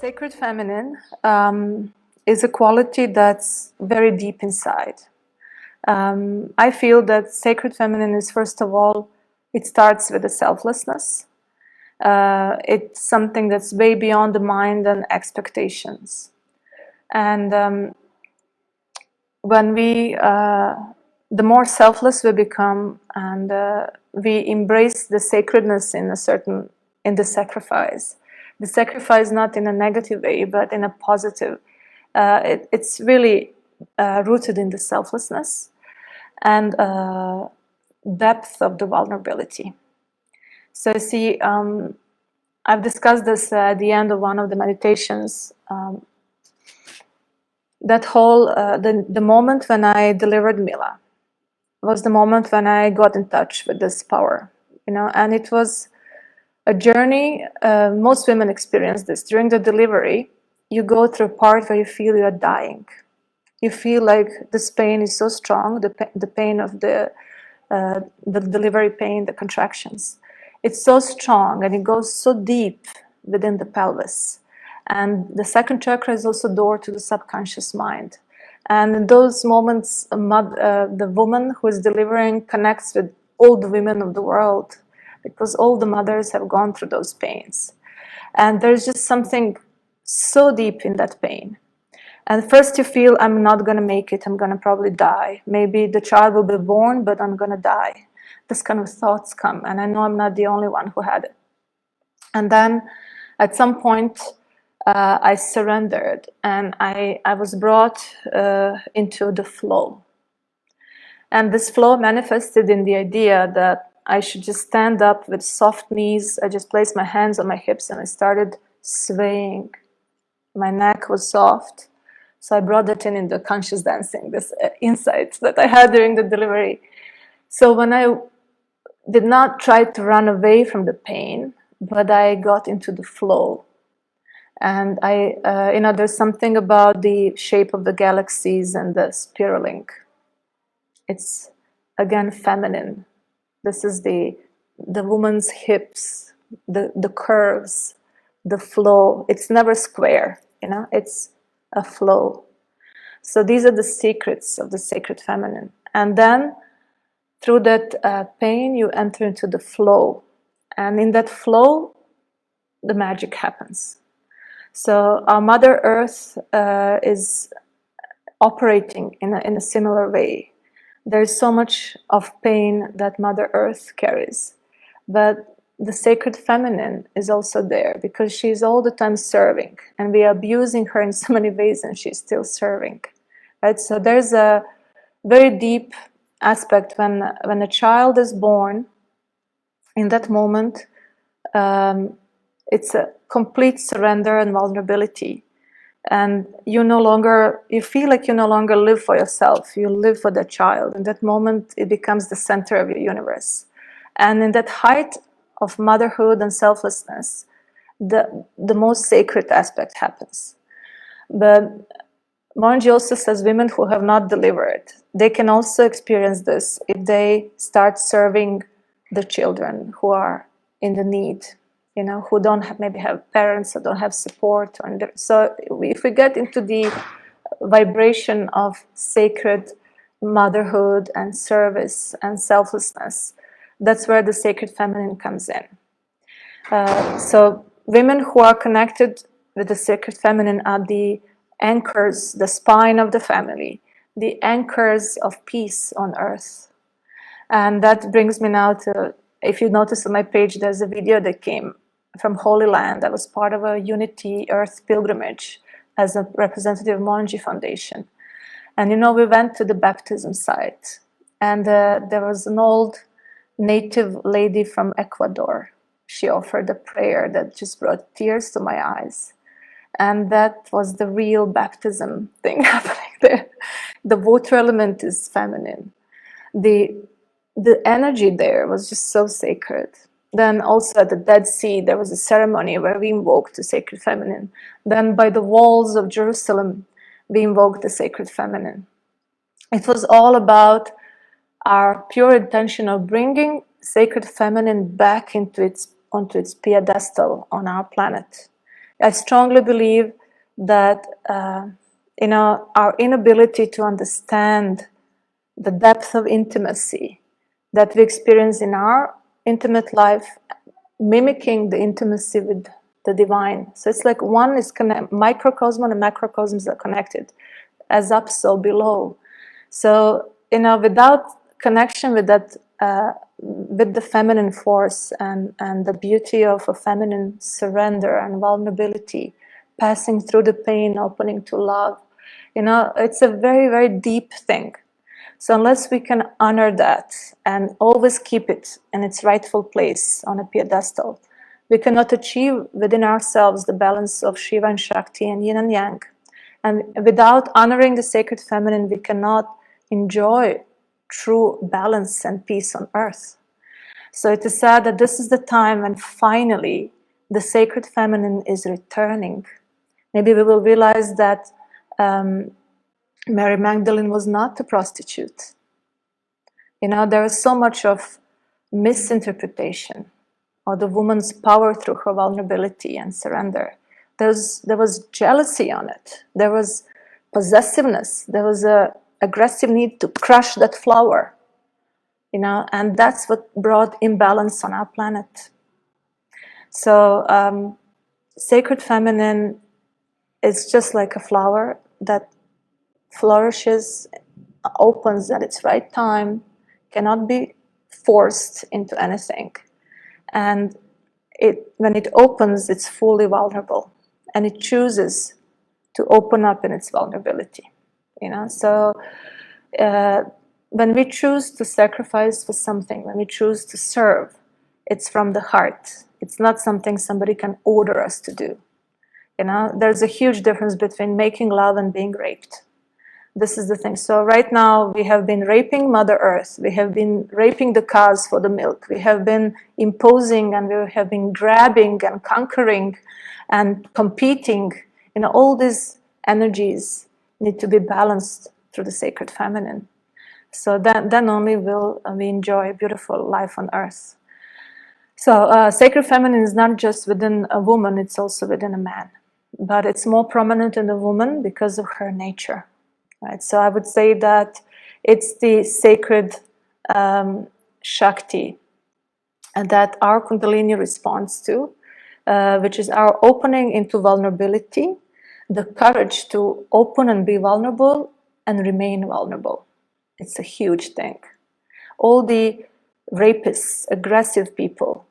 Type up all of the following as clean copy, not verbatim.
Sacred feminine is a quality that's very deep inside. I feel that sacred feminine is, first of all, it starts with the selflessness. It's something that's way beyond the mind and expectations. And when the more selfless we become, and we embrace the sacredness in the sacrifice. The sacrifice not in a negative way, but in a positive. It's really rooted in the selflessness and depth of the vulnerability. So see, I've discussed this at the end of one of the meditations. That whole, the moment when I delivered Mila was the moment when I got in touch with this power, and it was a journey. Most women experience this. During the delivery, you go through a part where you feel you are dying. You feel like this pain is so strong, the pain of the delivery pain, the contractions. It's so strong and it goes so deep within the pelvis. And the second chakra is also door to the subconscious mind. And in those moments, the woman who is delivering connects with all the women of the world, because all the mothers have gone through those pains. And there's just something so deep in that pain. And first you feel, I'm not going to make it, I'm going to probably die. Maybe the child will be born, but I'm going to die. This kind of thoughts come, and I know I'm not the only one who had it. And then at some point, I surrendered, and I was brought into the flow. And this flow manifested in the idea that I should just stand up with soft knees. I just placed my hands on my hips and I started swaying. My neck was soft. So I brought that in the conscious dancing, this insight that I had during the delivery. So when I did not try to run away from the pain, but I got into the flow. And there's something about the shape of the galaxies and the spiraling. It's, again, feminine. This is the woman's hips, the curves, the flow. It's never square, it's a flow. So these are the secrets of the sacred feminine. And then through that pain, you enter into the flow. And in that flow, the magic happens. So our Mother Earth is operating in a similar way. There's so much of pain that Mother Earth carries. But the sacred feminine is also there because she's all the time serving. And we are abusing her in so many ways and she's still serving. Right? So there's a very deep aspect when a child is born. In that moment, it's a complete surrender and vulnerability. And you feel like you no longer live for yourself, you live for the child. In that moment, it becomes the center of your universe. And in that height of motherhood and selflessness, the most sacred aspect happens. But Mohanji also says women who have not delivered, they can also experience this if they start serving the children who are in the need. Who don't maybe have parents or don't have support. So if we get into the vibration of sacred motherhood and service and selflessness, that's where the sacred feminine comes in. So women who are connected with the sacred feminine are the anchors, the spine of the family, the anchors of peace on earth. And that brings me now to, if you notice on my page, there's a video that came from Holy Land. I was part of a Unity Earth pilgrimage as a representative of Mohanji Foundation. And we went to the baptism site. And there was an old native lady from Ecuador. She offered a prayer that just brought tears to my eyes. And that was the real baptism thing happening there. The water element is feminine. The energy there was just so sacred. Then also at the Dead Sea, there was a ceremony where we invoked the sacred feminine. Then by the walls of Jerusalem, we invoked the sacred feminine. It was all about our pure intention of bringing sacred feminine back onto its pedestal on our planet. I strongly believe that our inability to understand the depth of intimacy that we experience in our intimate life, mimicking the intimacy with the divine. So it's like one is microcosm and macrocosms are connected, as up, so below. So without connection with that, with the feminine force and the beauty of a feminine surrender and vulnerability, passing through the pain, opening to love, it's a very, very deep thing. So unless we can honor that and always keep it in its rightful place on a pedestal, we cannot achieve within ourselves the balance of Shiva and Shakti and Yin and Yang. And without honoring the sacred feminine, we cannot enjoy true balance and peace on earth. So it is said that this is the time when finally the sacred feminine is returning. Maybe we will realize that Mary Magdalene was not a prostitute. There is so much of misinterpretation of the woman's power through her vulnerability and surrender. There was jealousy on it. There was possessiveness. There was an aggressive need to crush that flower. And that's what brought imbalance on our planet. So sacred feminine is just like a flower that flourishes, opens at its right time, cannot be forced into anything. And when it opens, it's fully vulnerable, and it chooses to open up in its vulnerability. So when we choose to sacrifice for something, when we choose to serve, it's from the heart. It's not something somebody can order us to do. There's a huge difference between making love and being raped. This is the thing. So right now we have been raping Mother Earth. We have been raping the cows for the milk. We have been imposing, and we have been grabbing and conquering and competing. All these energies need to be balanced through the sacred feminine. So then only will we enjoy a beautiful life on earth. So sacred feminine is not just within a woman, it's also within a man. But it's more prominent in the woman because of her nature. Right? So I would say that it's the sacred Shakti that our Kundalini responds to, which is our opening into vulnerability, the courage to open and be vulnerable and remain vulnerable. It's a huge thing. All the rapists, aggressive people,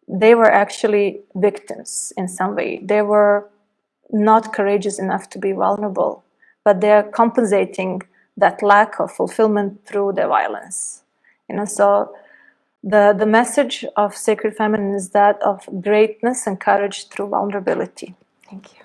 they were actually victims in some way. They were not courageous enough to be vulnerable, but they're compensating that lack of fulfillment through their violence. So the message of Sacred Feminine is that of greatness and courage through vulnerability. Thank you.